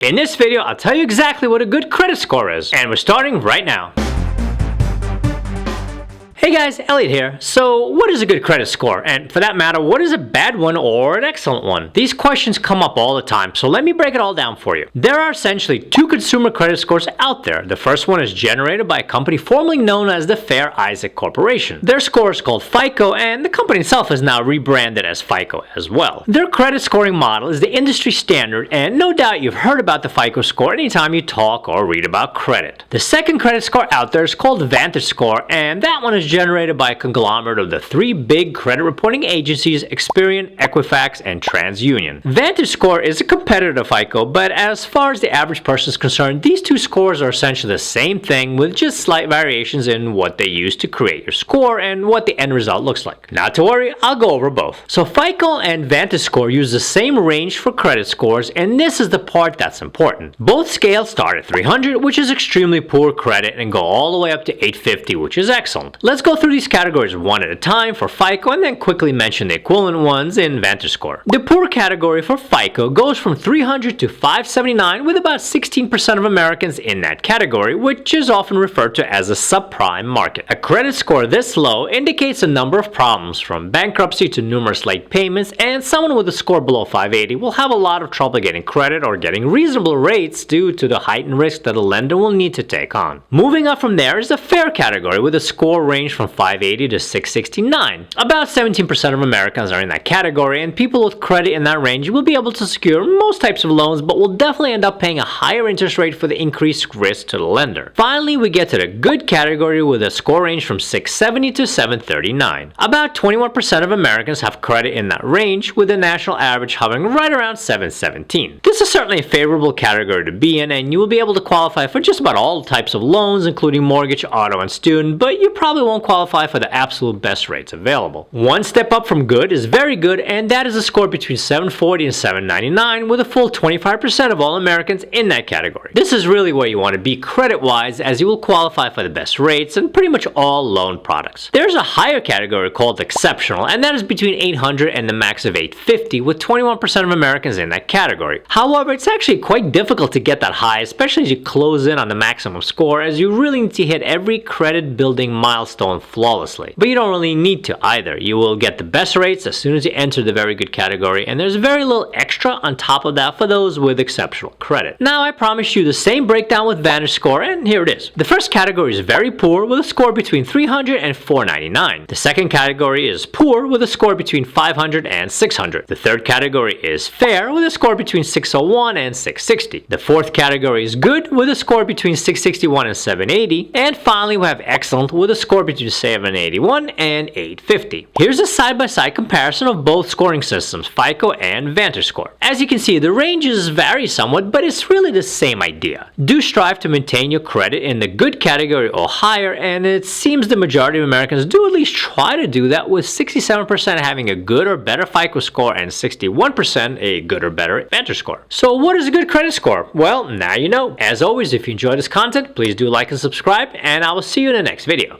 In this video, I'll tell you exactly what a good credit score is, and we're starting right now. Hey guys, Elliot here. So, what is a good credit score? And for that matter, what is a bad one or an excellent one? These questions come up all the time, so let me break it all down for you. There are essentially two consumer credit scores out there. The first one is generated by a company formerly known as the Fair Isaac Corporation. Their score is called FICO, and the company itself is now rebranded as FICO as well. Their credit scoring model is the industry standard, and no doubt you've heard about the FICO score anytime you talk or read about credit. The second credit score out there is called VantageScore, and that one is generated by a conglomerate of the three big credit reporting agencies, Experian, Equifax, and TransUnion. VantageScore is a competitor to FICO, but as far as the average person is concerned, these two scores are essentially the same thing with just slight variations in what they use to create your score and what the end result looks like. Not to worry, I'll go over both. So FICO and VantageScore use the same range for credit scores, and this is the part that's important. Both scales start at 300, which is extremely poor credit, and go all the way up to 850, which is excellent. Let's go through these categories one at a time for FICO and then quickly mention the equivalent ones in VantageScore. The poor category for FICO goes from 300 to 579, with about 16% of Americans in that category, which is often referred to as a subprime market. A credit score this low indicates a number of problems, from bankruptcy to numerous late payments, and someone with a score below 580 will have a lot of trouble getting credit or getting reasonable rates due to the heightened risk that a lender will need to take on. Moving up from there is the fair category, with a score range from 580 to 669. About 17% of Americans are in that category, and people with credit in that range will be able to secure most types of loans, but will definitely end up paying a higher interest rate for the increased risk to the lender. Finally, we get to the good category, with a score range from 670 to 739. About 21% of Americans have credit in that range, with the national average hovering right around 717. This is certainly a favorable category to be in, and you will be able to qualify for just about all types of loans, including mortgage, auto, and student, but you probably won't qualify for the absolute best rates available. One step up from good is very good, and that is a score between 740 and 799, with a full 25% of all Americans in that category. This is really where you want to be credit-wise, as you will qualify for the best rates and pretty much all loan products. There's a higher category called exceptional, and that is between 800 and the max of 850, with 21% of Americans in that category. However, it's actually quite difficult to get that high, especially as you close in on the maximum score, as you really need to hit every credit building milestone flawlessly. But you don't really need to either. You will get the best rates as soon as you enter the very good category, and there's very little extra on top of that for those with exceptional credit. Now, I promised you the same breakdown with VantageScore, and here it is. The first category is very poor, with a score between 300 and 499. The second category is poor, with a score between 500 and 600. The third category is fair, with a score between 601 and 660. The fourth category is good, with a score between 661 and 780. And finally, we have excellent, with a score between 781 and 850. Here's a side-by-side comparison of both scoring systems, FICO and VantageScore. As you can see, the ranges vary somewhat, but it's really the same idea. Do strive to maintain your credit in the good category or higher, and it seems the majority of Americans do at least try to do that, with 67% having a good or better FICO score and 61% a good or better VantageScore. So what is a good credit score? Well, now you know. As always, if you enjoyed this content, please do like and subscribe, and I will see you in the next video.